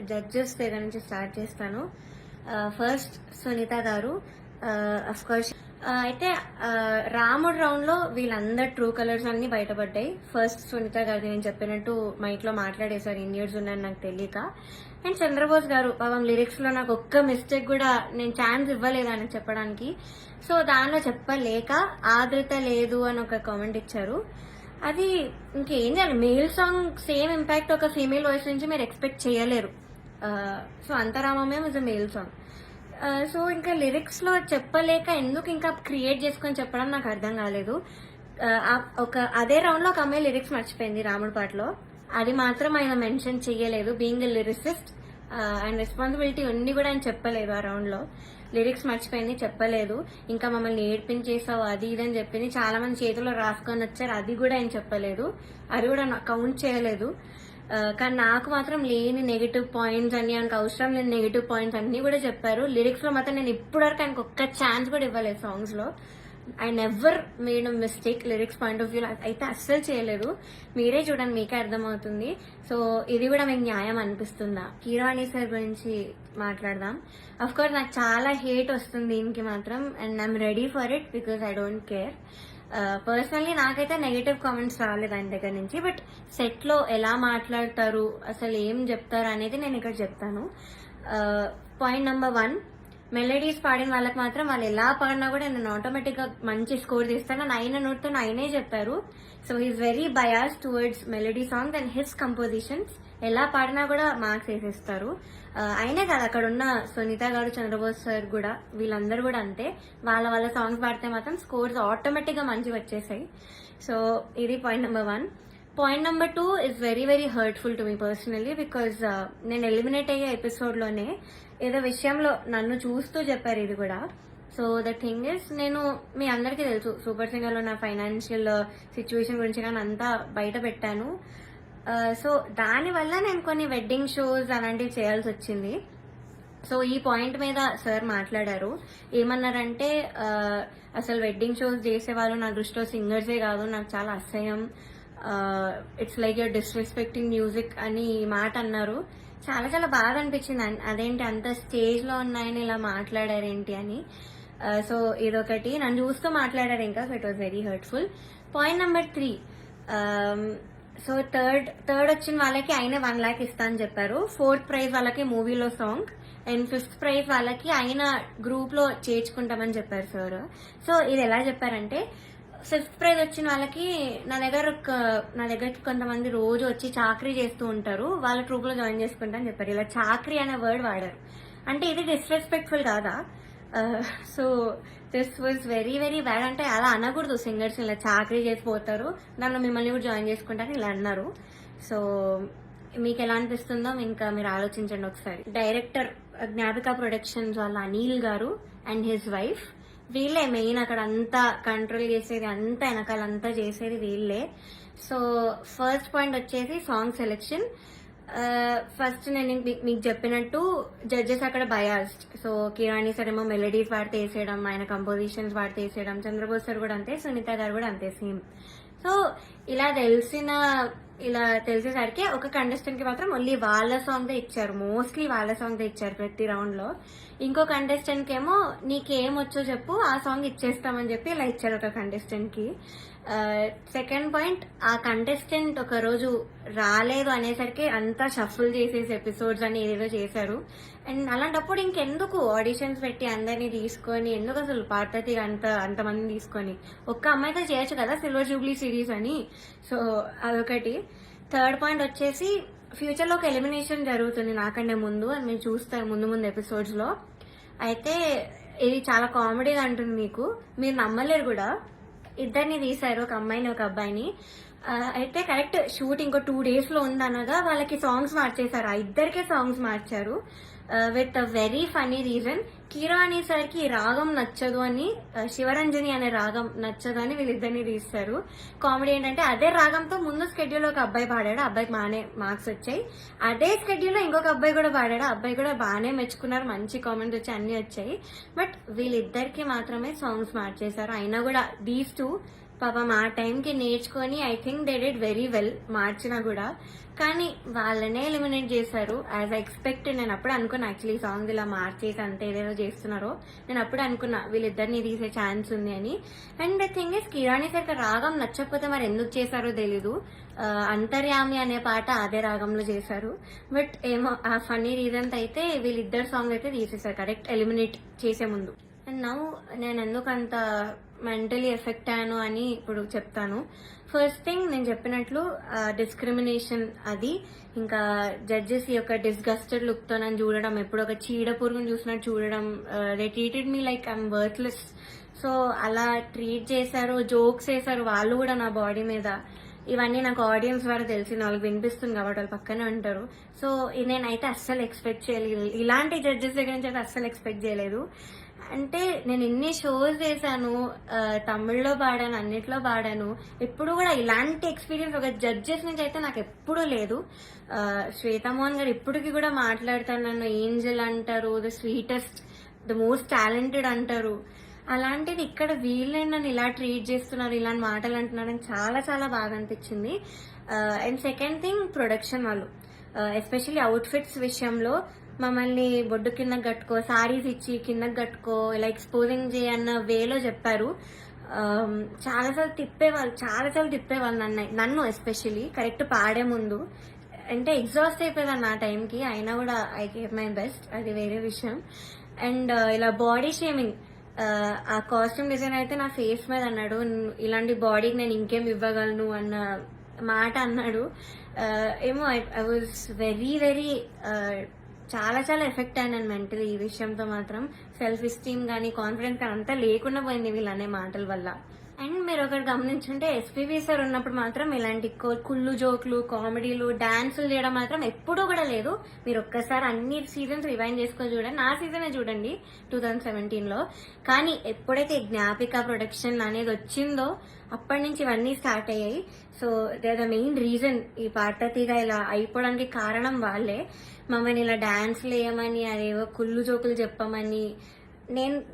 Judges దగ్గర నుంచి start చేస్తాను. ఫస్ట్ సునీత గారు, అఫ్ కోర్స్. అయితే రాముడు రౌండ్ లో వీళ్ళందరు ట్రూ కలర్స్ అన్ని బయటపడ్డాయి. ఫస్ట్ సునీత గారు నేను చెప్పినట్టు మైక్ లో మాట్లాడేశారు, ఇన్యూర్స్ ఉన్నాయని నాకు తెలియక. అండ్ చంద్రబోస్ గారు పాపం లిరిక్స్ లో నాకు ఒక్క మిస్టేక్ కూడా నేను ఛాన్స్ ఇవ్వలేదు అని చెప్పడానికి. సో దానిలో చెప్పలేక ఆదృత లేదు అని ఒక కామెంట్ ఇచ్చారు. అది ఇంకేం చేయాలి, మేల్ సాంగ్ సేమ్ ఇంపాక్ట్ ఒక ఫీమేల్ వాయిస్ నుంచి మీరు ఎక్స్పెక్ట్ చేయలేరు. సో అంతరామమే was a male song. So ఇంకా లిరిక్స్ లో చెప్పలేక ఎందుకు ఇంకా క్రియేట్ చేసుకొని చెప్పడం నాకు అర్థం కాలేదు. ఒక అదే రౌండ్ లో ఒక అమ్మాయి లిరిక్స్ మర్చిపోయింది రాముడి పాటలో, అది మాత్రం ఆయన మెన్షన్ చెయ్యలేదు. Being a lyricist and responsibility ఉంది కూడా ఆయన చెప్పలేదు. ఆ రౌండ్ లో లిరిక్స్ మర్చిపోయింది, చెప్పలేదు. ఇంకా మమ్మల్ని ఏడ్పించేసావు అది ఇది అని చెప్పింది. చాలా మంది చేతిలో రాసుకొని వచ్చారు, అది కూడా ఆయన చెప్పలేదు, అది కూడా కౌంట్ చేయలేదు. కానీ నాకు మాత్రం లేని నెగిటివ్ పాయింట్స్ అన్ని, ఆయనకు అవసరం లేని నెగిటివ్ పాయింట్స్ అన్ని కూడా చెప్పారు. లిరిక్స్ లో మాత్రం నేను ఇప్పటివరకు ఆయనకు ఒక్క ఛాన్స్ కూడా ఇవ్వలేదు సాంగ్స్ లో. I never made a mistake lyrics point of view అయితే అస్సలు చేయలేదు. మీరే చూడండి, మీకే అర్థమవుతుంది. సో ఇది కూడా మీకు న్యాయం అనిపిస్తుందా? కీరవాణి సార్ గురించి మాట్లాడదాం. అఫ్ కోర్స్ నాకు చాలా హేట్ వస్తుంది దీనికి మాత్రం, and I'm ready for it because I don't care. Personally నాకైతే నెగటివ్ కామెంట్స్ రాలేదు ఆయన దగ్గర నుంచి. బట్ సెట్ లో ఎలా మాట్లాడతారు, అసలు ఏం చెప్తారు అనేది నేను ఇక్కడ చెప్తాను. పాయింట్ నెంబర్ 1, మెలడీస్ పాడిన వాళ్ళకి మాత్రం వాళ్ళు ఎలా పాడినా కూడా నేను ఆటోమేటిక్ గా మంచి స్కోర్ తీస్తాను అని ఆయన నోట్తో ఆయనే చెప్పారు. So he's very bias towards melody songs and his compositions. ఎలా పాడినా కూడా మార్క్స్ వేసేస్తారు. అయినే కాదు, అక్కడ ఉన్న సునీత గారు, చంద్రబోస్ సార్ కూడా, వీళ్ళందరూ కూడా అంతే. వాళ్ళ సాంగ్స్ పాడితే మాత్రం స్కోర్స్ ఆటోమేటిక్ గా మంచిగా వచ్చేసాయి. సో ఇది point number 1. Point number 2 is very very hurtful to me personally because నేను ఎలిమినేట్ అయ్యే ఎపిసోడ్ లోనే ఏదో విషయంలో నన్ను చూస్తూ చెప్పారు ఇది కూడా. సో ద థింగ్ ఇస్, నేను మీ అందరికీ తెలుసు సూపర్ సింగర్ లో నా ఫైనాన్షియల్ సిచ్యువేషన్ గురించి కానీ అంతా బయట పెట్టాను. సో దానివల్ల నేను కొన్ని వెడ్డింగ్ షోస్ అలాంటివి చేయాల్సి వచ్చింది. సో ఈ పాయింట్ మీద సార్ మాట్లాడారు. ఏమన్నారంటే అసలు వెడ్డింగ్ షోస్ చేసేవాళ్ళు నా దృష్టిలో సింగర్సే కాదు, నాకు చాలా అసహ్యం, it's like you're disrespecting music అని ఈ మాట అన్నారు. చాలా చాలా బాగా అనిపించింది. అదేంటి అంత స్టేజ్ లో ఉన్నాయని ఇలా మాట్లాడారేంటి అని. సో ఇదొకటి, నన్ను చూస్తూ మాట్లాడారు ఇంకా. So it was very hurtful. Point number 3, so third వచ్చిన వాళ్ళకి ఆయన 1 lakh ఇస్తా అని చెప్పారు. 4th ప్రైజ్ వాళ్ళకి మూవీలో సాంగ్, అండ్ 5th ప్రైజ్ వాళ్ళకి ఆయన గ్రూప్ లో చేర్చుకుంటామని చెప్పారు సార్. సో ఇది ఎలా చెప్పారంటే, 5th ప్రైజ్ వచ్చిన వాళ్ళకి నా దగ్గరకి కొంతమంది రోజు వచ్చి చాకరీ చేస్తూ ఉంటారు, వాళ్ళ ట్రూప్ లో జాయిన్ చేసుకుంటా అని చెప్పారు. ఇలా చాకరీ అనే వర్డ్ వాడారు. అంటే ఇది డిస్రెస్పెక్ట్ఫుల్ కాదా? So this was very very bad. అంటే అలా అనకూడదు, సింగర్స్ ఇలా చాకరీ చేసిపోతారు, నన్ను మిమ్మల్ని కూడా జాయిన్ చేసుకుంటారని ఇలా అన్నారు. సో మీకు ఎలా అనిపిస్తుందో ఇంకా మీరు ఆలోచించండి ఒకసారి. డైరెక్టర్ జ్ఞాపిక ప్రొడక్షన్స్ వాళ్ళ అనిల్ గారు అండ్ హిజ్ వైఫ్, వీళ్ళే మెయిన్ అక్కడ అంతా కంట్రోల్ చేసేది, అంతా వెనకాలంతా చేసేది వీళ్ళే. సో ఫస్ట్ పాయింట్ వచ్చేసి సాంగ్ సెలెక్షన్. ఫస్ట్ నేను మీకు చెప్పినట్టు జడ్జెస్ అక్కడ బయాస్డ్. సో కిరాణి సార్ ఏమో మెలడీస్ వాడితే వేసేయడం, ఆయన కంపోజిషన్స్ వాడితే వేసేయడం, చంద్రబోస్ సార్ కూడా అంతే, సునీత గారు కూడా అంతే సేమ్. సో ఇలా తెలిసేసరికి ఒక కంటెస్టెంట్ కి మాత్రం ఓన్లీ వాళ్ళ సాంగ్ దే ఇచ్చారు, మోస్ట్లీ వాళ్ళ సాంగ్ దే ఇచ్చారు ప్రతి రౌండ్ లో. ఇంకో కంటెస్టెంట్ కి ఏమో నీకేం వచ్చో చెప్పు, ఆ సాంగ్ ఇచ్చేస్తామని చెప్పి ఇలా ఇచ్చారు ఒక కంటెస్టెంట్ కి. సెకండ్ పాయింట్, ఆ కంటెస్టెంట్ ఒక రోజు రాలేదు అనేసరికి అంతా షఫుల్ చేసేసి ఎపిసోడ్స్ అని ఏదేదో చేశారు. అండ్ అలాంటప్పుడు ఇంకెందుకు ఆడిషన్స్ పెట్టి అందరినీ తీసుకొని, ఎందుకు అసలు పార్టీ అంతమందిని తీసుకొని ఒక్క అమ్మాయితో చేయొచ్చు కదా సిల్వర్ జూబ్లీ సిరీస్ అని. సో అదొకటి. థర్డ్ పాయింట్ వచ్చేసి, ఫ్యూచర్ లో ఒక ఎలిమినేషన్ జరుగుతుంది నాకంటే ముందు, అని మీరు చూస్తారు ముందు ఎపిసోడ్స్ లో. అయితే ఇది చాలా కామెడీగా అంటుంది మీకు, మీరు నమ్మలేరు కూడా. ఇద్దరిని తీశారు, ఒక అమ్మాయిని ఒక అబ్బాయిని. అయితే కరెక్ట్ షూట్ ఇంకో 2 days లో ఉందనగా వాళ్ళకి సాంగ్స్ మార్చేశారు, ఆ ఇద్దరికే సాంగ్స్ మార్చారు with a very funny reason. Keeravani sir కి రాగం నచ్చదు అని, శివరంజని అనే రాగం నచ్చదు అని వీళ్ళిద్దరిని తీస్తారు. కామెడీ ఏంటంటే అదే రాగంతో ముందు స్కెడ్యూల్ ఒక అబ్బాయి పాడాడు, అబ్బాయికి బాగానే మార్క్స్ వచ్చాయి. అదే స్కెడ్యూల్ లో ఇంకొక అబ్బాయి కూడా పాడాడు, అబ్బాయి కూడా బాగానే మెచ్చుకున్నారు, మంచి కామెంట్స్ వచ్చి అన్ని వచ్చాయి. బట్ వీళ్ళిద్దరికి మాత్రమే సాంగ్స్ మార్చేశారు. అయినా కూడా దీస్ 2 పాపం ఆ టైంకి నేర్చుకొని I think they did very well మార్చినా కూడా. కానీ వాళ్ళనే ఎలిమినేట్ చేశారు యాజ్ ఎక్స్పెక్ట్. నేను అప్పుడు అనుకున్నా యాక్చువల్లీ సాంగ్ ఇలా మార్చేసి అంత ఏదేదో చేస్తున్నారో నేను అప్పుడు అనుకున్నా వీళ్ళిద్దరిని తీసే ఛాన్స్ ఉంది అని. అండ్ ద థింగ్ ఇస్ కిరాణి సరికి రాగం నచ్చకపోతే మరి ఎందుకు చేశారో తెలీదు. అంతర్యామి అనే పాట అదే రాగంలో చేశారు. బట్ ఏమో ఆ ఫన్నీ రీజన్స్ అయితే వీళ్ళిద్దరు సాంగ్ అయితే తీసేశారు కరెక్ట్ ఎలిమినేట్ చేసే ముందు. అండ్ నౌ నేను ఎందుకు అంత మెంటలీ ఎఫెక్ట్ అయ్యాను అని ఇప్పుడు చెప్తాను. ఫస్ట్ థింగ్ నేను చెప్పినట్లు డిస్క్రిమినేషన్ అది, ఇంకా జడ్జెస్ యొక్క డిస్గస్టెడ్ లుక్ తో నన్ను చూడడం, ఎప్పుడు ఒక చీడ పురుగును చూసినట్టు చూడడం. They treated me like I'm worthless. So అలా ట్రీట్ చేశారు, జోక్స్ వేశారు వాళ్ళు కూడా నా బాడీ మీద. ఇవన్నీ నాకు ఆడియన్స్ ద్వారా తెలిసింది, వాళ్ళకి వినిపిస్తుంది కాబట్టి వాళ్ళు పక్కనే ఉంటారు. సో నేనైతే అస్సలు ఎక్స్పెక్ట్ చేయలేదు, ఇలాంటి జడ్జెస్ దగ్గర నుంచి అయితే అస్సలు ఎక్స్పెక్ట్ చేయలేదు. అంటే నేను ఎన్ని షోస్ చేశాను, తమిళ్లో పాడాను, అన్నిట్లో పాడాను, ఎప్పుడు కూడా ఇలాంటి ఎక్స్పీరియన్స్ ఒక జడ్జెస్ నుంచి అయితే నాకు ఎప్పుడూ లేదు. శ్వేతామోహన్ గారు ఇప్పటికి కూడా మాట్లాడతారు, నన్ను ఏంజల్ అంటారు, the sweetest, the most talented అంటారు. అలాంటిది ఇక్కడ వీళ్ళే నన్ను ఇలా ట్రీట్ చేస్తున్నారు, ఇలాంటి మాటలు అంటున్నారు అని చాలా చాలా బాగా అనిపించింది. అండ్ సెకండ్ థింగ్ ప్రొడక్షన్ వాళ్ళు, ఎస్పెషల్లీ అవుట్ఫిట్స్ విషయంలో మమ్మల్ని బొడ్డు కిందకి కట్టుకో, సారీస్ ఇచ్చి కిందకి కట్టుకో, ఇలా ఎక్స్పోజింగ్ చేయన్న వేలో చెప్పారు. చాలాసార్లు తిప్పేవాళ్ళు నన్ను ఎస్పెషల్లీ కరెక్ట్ పాడే ముందు. అంటే ఎగ్జాస్ట్ అయిపోయేదాన్ని ఆ టైంకి, అయినా కూడా ఐ గేవ్ మై బెస్ట్, అది వేరే విషయం. అండ్ ఇలా బాడీ షేమింగ్, ఆ కాస్ట్యూమ్ డిజైన్ అయితే నా ఫేస్ మీద అన్నాడు, ఇలాంటి బాడీకి నేను ఇంకేం ఇవ్వగలను అన్న మాట అన్నాడు. ఏమో ఐ వాజ్ వెరీ వెరీ చాలా చాలా ఎఫెక్ట్ అయినాను మెంటలీ ఈ విషయంతో మాత్రం. సెల్ఫ్ ఎస్టీమ్ కానీ కాన్ఫిడెన్స్ కానీ అంతా లేకుండా పోయింది వీళ్ళనే మాటల వల్ల. అండ్ మీరు ఒకటి గమనించుంటే ఎస్పీబీ సార్ ఉన్నప్పుడు మాత్రం ఇలాంటి కుళ్ళు జోకులు, కామెడీలు, డాన్సులు చేయడం మాత్రం ఎప్పుడూ కూడా లేదు. మీరు ఒక్కసారి అన్ని సీజన్స్ రివైండ్ చేసుకొని చూడండి, నా సీజనే చూడండి 2017లో. కానీ ఎప్పుడైతే జ్ఞాపిక ప్రొడక్షన్ అనేది వచ్చిందో అప్పటి నుంచి ఇవన్నీ స్టార్ట్ అయ్యాయి. So they the main reason ఈ పాటతీగా ఇలా అయిపోవడానికి కారణం వాళ్ళే. మమ్మల్ని ఇలా డాన్స్లు వేయమని, అదేవో కుళ్ళు జోకులు చెప్పమని.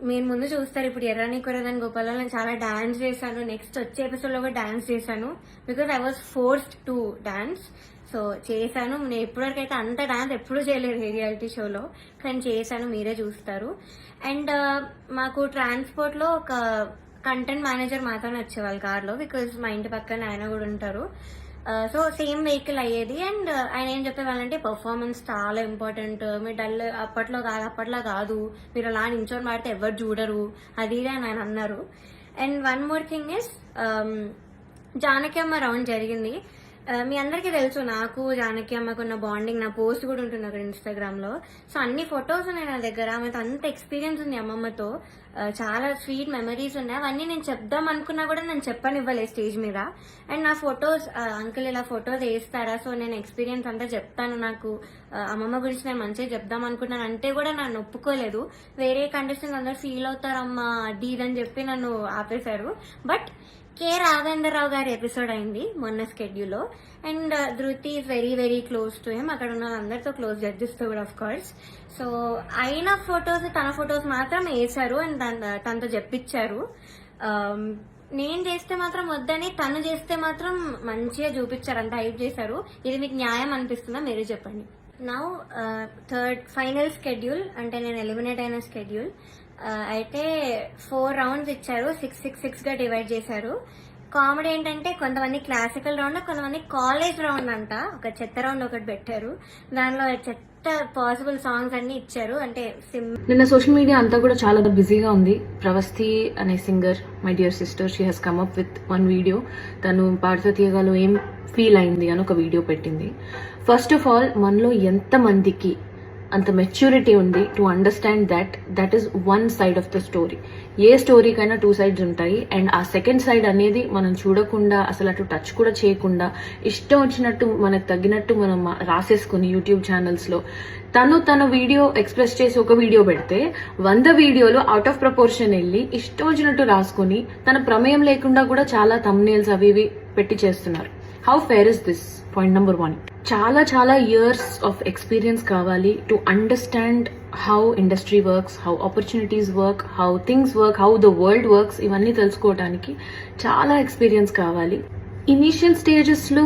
మీరు ముందు చూస్తారు, ఇప్పుడు ఎర్రని కురదని గోపాలలో నేను చాలా డాన్స్ చేశాను, నెక్స్ట్ వచ్చే ఎపిసోడ్లో కూడా డాన్స్ చేశాను, because I was forced to dance. So చేశాను. నేను ఇప్పటివరకు అయితే అంత డాన్స్ ఎప్పుడూ చేయలేదు రియాలిటీ షోలో, కానీ చేశాను, మీరే చూస్తారు. అండ్ మాకు ట్రాన్స్పోర్ట్లో ఒక కంటెంట్ మేనేజర్ మాత్రమే వచ్చేవాళ్ళు కార్లో, బికాజ్ మా ఇంటి పక్కన ఆయన కూడా ఉంటారు. సో సేమ్ వెహికల్ అయ్యేది. అండ్ ఆయన ఏం చెప్పేవాళ్ళంటే పర్ఫార్మెన్స్ చాలా ఇంపార్టెంట్, మీరు డల్ అప్పట్లో కాదు, మీరు అలా నించొని పాడితే ఎవరు చూడరు, అది ఇది అని ఆయన అన్నారు. And one more thing is, Janaki అమ్మ రౌండ్ జరిగింది. మీ అందరికీ తెలుసు నాకు జానకి అమ్మకున్న బాండింగ్, నా పోస్ట్ కూడా ఉంటుంది అక్కడ ఇన్స్టాగ్రామ్ లో. సో అన్ని ఫొటోస్ ఉన్నాయి నా దగ్గర, ఆమెతో అంత ఎక్స్పీరియన్స్ ఉంది అమ్మమ్మతో, చాలా స్వీట్ మెమరీస్ ఉన్నాయి. అవన్నీ నేను చెప్దాం అనుకున్నా కూడా నేను చెప్పనివ్వలేదు స్టేజ్ మీద. అండ్ నా ఫొటోస్, అంకుల్ ఇలా ఫొటోస్ వేస్తారా, సో నేను ఎక్స్పీరియన్స్ అంతా చెప్తాను, నాకు అమ్మమ్మ గురించి నేను మంచిగా చెప్దాం అనుకున్నాను అంటే కూడా నన్ను ఒప్పుకోలేదు. వేరే కండిషన్ అందరూ ఫీల్ అవుతారమ్మా అది ఇదని చెప్పి నన్ను ఆపేశారు. బట్ కె రాఘవేంద్రరావు గారి ఎపిసోడ్ అయింది మొన్న స్కెడ్యూల్లో. అండ్ ధృతి is very very close to him, అక్కడ ఉన్న అందరితో క్లోజ్, జడ్జెస్ తో కూడా ఆఫ్ కోర్స్. సో అయిన ఫొటోస్, తన ఫొటోస్ మాత్రం వేశారు అండ్ తనతో చెప్పించారు. నేను చేస్తే మాత్రం వద్దని, తను చేస్తే మాత్రం మంచిగా చూపించారు, అంత హైప్ చేశారు. ఇది మీకు న్యాయం అనిపిస్తుందా మీరే చెప్పండి. నౌ థర్డ్ ఫైనల్ స్కెడ్యూల్, అంటే నేను ఎలిమినేట్ అయిన స్కెడ్యూల్ అయితే 4 రౌండ్స్ ఇచ్చారు, 6 గా డివైడ్ చేశారు. కామెడీ ఏంటంటే కొంతమంది క్లాసికల్ రౌండ్, కొంతమంది కాలేజ్ రౌండ్ అంట, ఒక చెత్త రౌండ్ ఒకటి పెట్టారు, దానిలో చెత్త పాసిబుల్ సాంగ్స్ అన్ని ఇచ్చారు. అంటే నిన్న సోషల్ మీడియా అంతా కూడా చాలా బిజీగా ఉంది. ప్రవస్థి అనే singer, my dear sister, she has come up with 1 video. తను పాడుతూ తీయగాలో ఏం ఫీల్ అయింది అని ఒక వీడియో పెట్టింది. ఫస్ట్ ఆఫ్ ఆల్ మనలో ఎంత మందికి అంత మెచ్యూరిటీ ఉంది to understand that is 1 side of the story. ఏ స్టోరీకైనా 2 sides ఉంటాయి. అండ్ ఆ సెకండ్ సైడ్ అనేది మనం చూడకుండా, అసలు అటు టచ్ కూడా చేయకుండా, ఇష్టం వచ్చినట్టు మనకు తగ్గినట్టు మనం రాసేసుకుని యూట్యూబ్ ఛానల్స్ లో తన వీడియో ఎక్స్ప్రెస్ చేసి ఒక వీడియో పెడితే 100 వీడియోలు అవుట్ ఆఫ్ ప్రపోర్షన్ వెళ్ళి ఇష్టం వచ్చినట్టు రాసుకుని తన ప్రమేయం లేకుండా కూడా చాలా థంబ్నెయిల్స్ అవి ఇవి పెట్టి చేస్తున్నారు. How fair is this? Point number 1. చాలా చాలా ఇయర్స్ ఆఫ్ ఎక్స్పీరియన్స్ కావాలి to understand how industry works, how opportunities work, how things work, how the world works, ఇవన్నీ తెలుసుకోవడానికి చాలా ఎక్స్పీరియన్స్ కావాలి. ఇనీషియల్ స్టేజెస్లో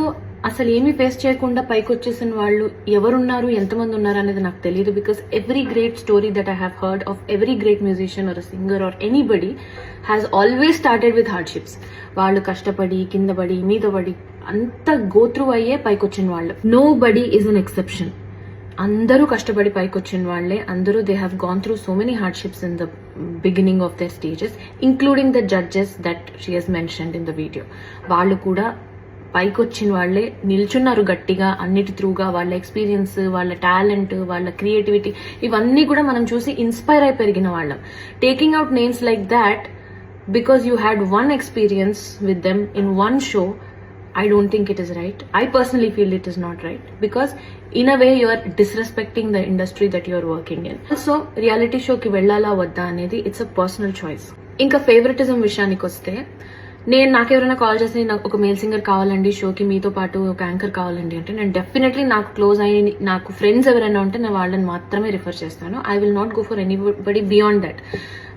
అసలు ఏమీ ఫేస్ చేయకుండా పైకి వచ్చేసిన వాళ్ళు ఎవరున్నారు, ఎంతమంది ఉన్నారు అనేది నాకు తెలియదు. Because every great story that I have heard of every great musician or singer or anybody has always started with hardships. వాళ్ళు కష్టపడి కింద పడి మీద పడి అంత గోత్రూ అయ్యే పైకి వచ్చిన వాళ్ళు. Nobody is an exception. అందరూ కష్టపడి పైకి వచ్చిన వాళ్ళే. అందరూ they have gone through so many hardships in the beginning of their stages, including the judges that she has mentioned in the video. వాళ్ళు కూడా పైకి వచ్చిన వాళ్ళే నిల్చున్నారు గట్టిగా అన్నిటి త్రూగా. వాళ్ళ ఎక్స్పీరియన్స్, వాళ్ళ టాలెంట్, వాళ్ళ క్రియేటివిటీ ఇవన్నీ కూడా మనం చూసి ఇన్స్పైర్ అయి పెరిగిన వాళ్ళం. Taking out names like that because you had one experience with them in one show, I don't think it is right. I personally feel it is not right because in a way you are disrespecting the industry that you are working in. So reality show ki vellala vadda anedi it's a personal choice. Inka favoritism విషయానికి వస్తే, నేను నాకెవరైనా call చేసి నాకు ఒక male singer కావాలండి షోకి, మీతో పాటు ఒక యాంకర్ కావాలండి అంటే నేను డెఫినెట్లీ నాకు క్లోజ్ అయ్యి నాకు ఫ్రెండ్స్ ఎవరైనా ఉంటే నేను వాళ్ళని మాత్రమే రిఫర్ చేస్తాను. I will not go for anybody beyond that.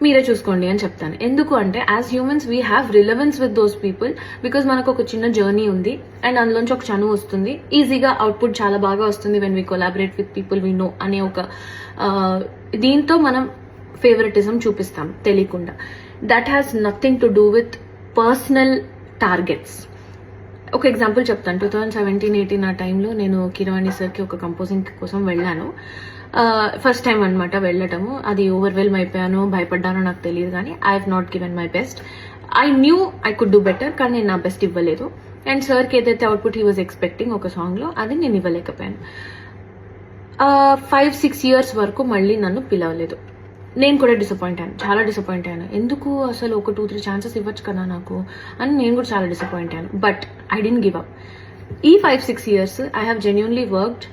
మీరే చూసుకోండి అని చెప్తాను. ఎందుకు అంటే as humans we have relevance with those people because మనకు ఒక చిన్న జర్నీ ఉంది అండ్ అందులోంచి ఒక చనువు వస్తుంది. ఈజీగా అవుట్పుట్ చాలా బాగా వస్తుంది when we collaborate with people we know అనే ఒక దీంతో మనం ఫేవరెటిజం చూపిస్తాం తెలియకుండా. That has nothing to do with personal targets. ఒక ఎగ్జాంపుల్ చెప్తాను. 2017-18 ఆ టైంలో నేను కీరవాణి సార్కి ఒక కంపోజింగ్ కోసం వెళ్ళాను. ఫస్ట్ టైం అనమాట వెళ్ళటము. అది ఓవర్వెల్మ్ అయిపోయాను, భయపడ్డానో నాకు తెలియదు, కానీ I have not given my best. I knew I could do better, కానీ నేను నా బెస్ట్ ఇవ్వలేదు. అండ్ సార్కి ఏదైతే అవుట్పుట్ హీ వాజ్ ఎక్స్పెక్టింగ్ ఒక సాంగ్లో, అది నేను ఇవ్వలేకపోయాను. 5-6 years వరకు మళ్ళీ నన్ను పిలవలేదు. నేను కూడా డిసప్పాయింట్ అయ్యాను, చాలా డిసప్పాయింట్ అయ్యాను. ఎందుకు అసలు ఒక 2-3 ఛాన్సెస్ ఇవ్వచ్చు కదా నాకు అని నేను కూడా చాలా డిసప్పాయింట్ అయ్యాను. But I didn't give up. ఈ 5-6 years I have genuinely worked,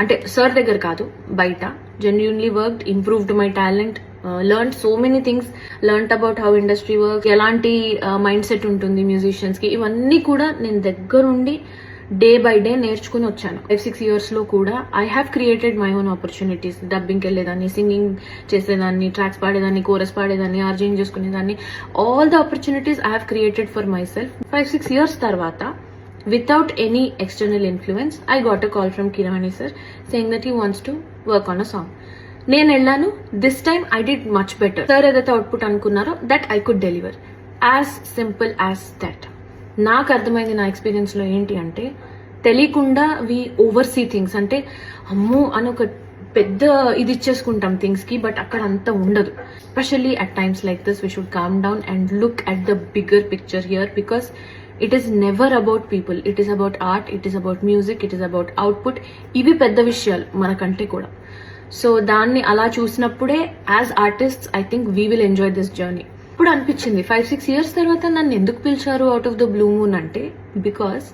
అంటే సార్ దగ్గర కాదు బయట, genuinely worked, improved my talent, learn so many things, learn about how industry work, ఎలాంటి మైండ్ సెట్ ఉంటుంది మ్యూజిషియన్స్కి, ఇవన్నీ కూడా నేను దగ్గరుండి డే బై డే నేర్చుకుని వచ్చాను. 5-6 years లో కూడా I have created my own opportunities. డబ్బింగ్కి వెళ్ళేదాన్ని, సింగింగ్ చేసేదాన్ని, ట్రాక్స్ పాడేదాన్ని, కోరస్ పాడేదాన్ని, ఆర్జింగ్ చేసుకునేదాన్ని. All the opportunities I have created for myself. 5-6 years తర్వాత without any external influence, I got a call from Kiravani sir saying that he wants to work on a song. నేను వెళ్ళాను. This time I did much better. Sir ఏదైతే output అనుకున్నారో that I could deliver. As simple as that. నాకు అర్థమైంది నా ఎక్స్పీరియన్స్లో ఏంటి అంటే, తెలియకుండా వీ ఓవర్సీ థింగ్స్. అంటే అమ్మో అని ఒక పెద్ద ఇది ఇచ్చేసుకుంటాం థింగ్స్కి, బట్ అక్కడ అంత ఉండదు. Especially at times like this we should calm down and look at the bigger picture here because it is never about people, it is about art, it is about music, it is about output. ఇవి పెద్ద విషయాలు మనకంటే కూడా. So దాన్ని అలా చూసినప్పుడే as artists I think we will enjoy this journey. ఇప్పుడు అనిపించింది 5-6 years తర్వాత నన్ను ఎందుకు పిలిచారు out of the blue moon అంటే, బికాస్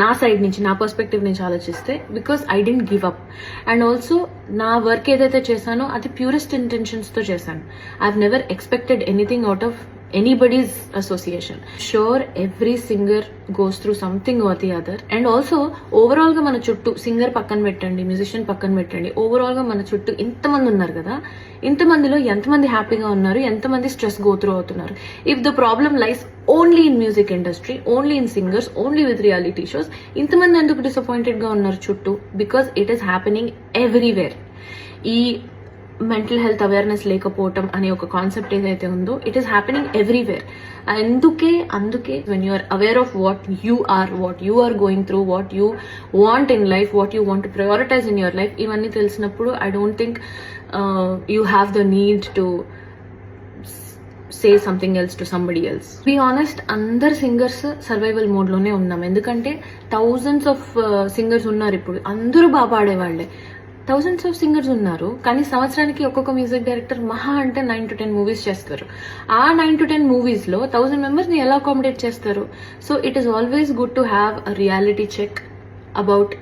నా సైడ్ నుంచి, నా పర్స్పెక్టివ్ నుంచి ఆలోచిస్తే, because I didn't give up. And also నా వర్క్ ఏదైతే చేశానో అది ప్యూరెస్ట్ ఇంటెన్షన్స్తో చేశాను. I have never expected anything out of anybody's association. Sure, every singer goes through something or the other. And also overall గా మన చుట్టూ సింగర్ పక్కన పెట్టండి, మ్యూజిషియన్ పక్కన పెట్టండి, ఓవరాల్ గా మన చుట్టూ ఇంతమంది ఉన్నారు కదా, ఇంతమందిలో ఎంతమంది హ్యాపీగా ఉన్నారు, ఎంతమంది స్ట్రెస్ గో త్రూ అవుతున్నారు. If the problem lies only in music industry, only in singers, only with reality shows, ఇంతమంది ఎందుకు డిసప్పాయింటెడ్ గా ఉన్నారు చుట్టూ? Because it is happening everywhere. ఈ మెంటల్ హెల్త్ అవేర్నెస్ లేకపోవటం అనే ఒక కాన్సెప్ట్ ఏదైతే ఉందో, ఇట్ ఈస్ హ్యాపెనింగ్ ఎవ్రీవేర్. అందుకే when you are aware of what you are going through, what you want in life, what you want to prioritize in your life, ఇవన్నీ తెలిసినప్పుడు I don't think you have the need to say something else to somebody else. Be honest, అందరు singers survival mode లోనే ఉన్నాం. ఎందుకంటే thousands of singers ఉన్నారు ఇప్పుడు, అందరూ బాగా పాడేవాళ్లే. థౌజండ్స్ ఆఫ్ సింగర్స్ ఉన్నారు, కానీ సంవత్సరానికి ఒక్కొక్క మ్యూజిక్ డైరెక్టర్ మహా అంటే 9 to 10 మూవీస్ చేస్తారు. ఆ 9 to 10 మూవీస్ లో 1000 మెంబర్స్ ని ఎలా అకామిడేట్ చేస్తారు? So it is always good to have a reality check about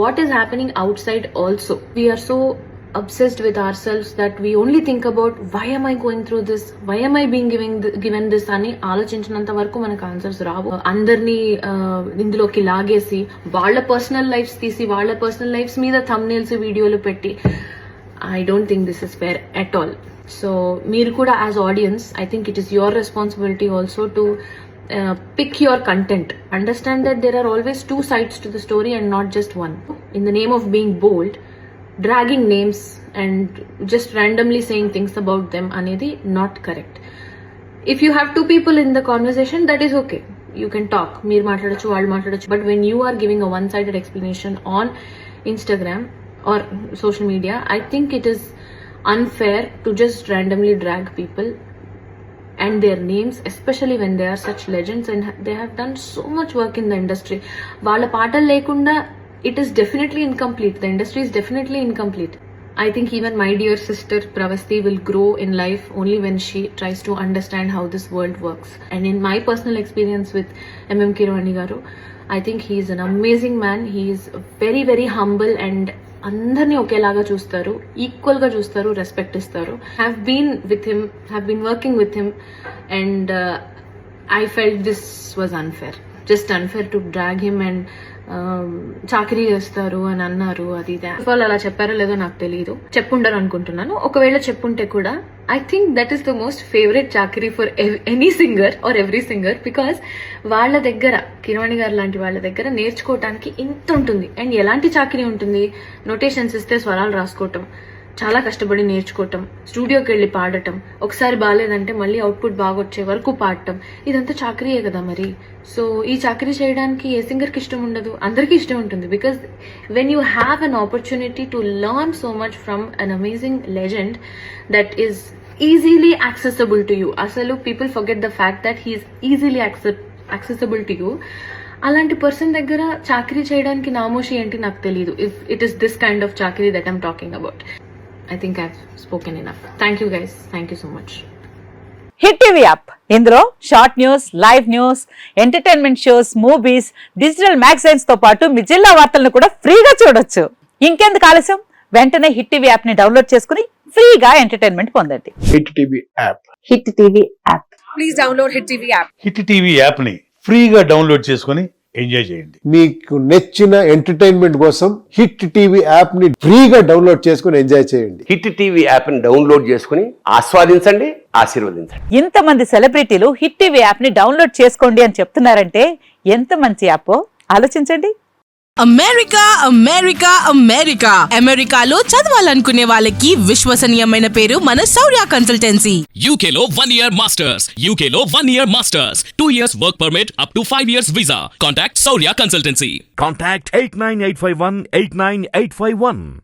what is happening outside also. We are so obsessed with ourselves that we only think about why am I going through this, why am I being given this అని ఆలోచించినంత వరకు మనకు answers రావు. అందరినీ ఇందులోకి లాగేసి వాళ్ళ personal lifes తీసి వాళ్ళ personal lifes మీద థంబ్నెయిల్స్, వీడియోలు పెట్టి I don't think this is fair at all. So meer kuda as audience, I think it is your responsibility also to pick your content. Understand that there are always two sides to the story and not just one. In the name of being bold, dragging names and just randomly saying things about them anedi not correct. If you have two people in the conversation, that is okay. You can talk. Meer maatladochu, vallu maatladochu. But when you are giving a one-sided explanation on Instagram or social media, I think it is unfair to just randomly drag people and their names, especially when they are such legends and they have done so much work in the industry. Vaalla paatal lekunda it is definitely incomplete. The industry is definitely incomplete. I think even my dear sister Pravasti will grow in life only when she tries to understand how this world works. And in my personal experience with MM Keeravani garu, I think he is an amazing man. He is very, very humble and అందరినీ ఒకేలాగా చూస్తారు, equal గా చూస్తారు, respect ఇస్తారు. Have been working with him and I felt this was unfair, just unfair to drag him and చాకరీ చేస్తారు అని అన్నారు. అది వాళ్ళు అలా చెప్పారో లేదో నాకు తెలియదు, చెప్పుండరు అనుకుంటున్నాను. ఒకవేళ చెప్పుంటే కూడా I think that is the most favourite చాకరీ for any singer or every singer. Because వాళ్ళ దగ్గర, కిరవాణి గారు లాంటి వాళ్ళ దగ్గర నేర్చుకోవటానికి ఇంత ఉంటుంది. అండ్ ఎలాంటి చాకరీ ఉంటుంది? నోటేషన్స్ ఇస్తే స్వరాలు రాసుకోవటం, చాలా కష్టపడి నేర్చుకోవటం, స్టూడియోకి వెళ్ళి పాడటం, ఒకసారి బాగాలేదంటే మళ్ళీ అవుట్పుట్ బాగా వచ్చే వరకు పాడటం, ఇదంతా చాకరీయే కదా మరి. సో ఈ చాకరీ చేయడానికి ఏ సింగర్కి ఇష్టం ఉండదు? అందరికీ ఇష్టం ఉంటుంది. Because when you have an opportunity to learn so much from an amazing legend that is easily accessible to you. అసలు people forget the fact that he is easily accessible to you. అలాంటి పర్సన్ దగ్గర చాకరీ చేయడానికి నామోషి ఏంటి నాకు తెలియదు. If it is this kind of చాకరీ that I'm talking about. I think I've spoken enough. Thank you guys. Thank you so much. Hit TV app, ఇందులో short news, live news, entertainment shows, movies, digital magazines తో పాటు మీ జిల్లా వార్తలను కూడా ఫ్రీగా చూడొచ్చు. ఇంకెందుకు ఆలస్యం? వెంటనే హిట్ టీవీ యాప్ ని డౌన్లోడ్ చేసుకుని ఫ్రీగా ఎంటర్టైన్మెంట్ పొందండి. Hit TV app. Hit TV app. Please download hit TV app. Hit TV app ని ఫ్రీగా డౌన్లోడ్ చేసుకుని ఎంజాయ్ చేయండి. మీకు నచ్చిన ఎంటర్టైన్మెంట్ కోసం హిట్ టీవీ యాప్ ని ఫ్రీగా డౌన్లోడ్ చేసుకుని ఎంజాయ్ చేయండి. హిట్ టీవీ యాప్ ని డౌన్లోడ్ చేసుకుని ఆస్వాదించండి, ఆశీర్వదించండి. ఇంతమంది సెలబ్రిటీలు హిట్ టీవీ యాప్ ని డౌన్లోడ్ చేసుకోండి అని చెప్తున్నారంటే ఎంత మంచి యాప్ ఆలోచించండి. అమెరికా అమెరికాలో చదవాలనుకునే వాళ్ళకి విశ్వసనీయమైన పేరు మన శౌర్య కన్సల్టెన్సీ. UK లో 1 year masters, UK లో 1 year masters, 2 years work permit up to 5 years visa. Contact Saurya Consultancy. Contact 89851 89851.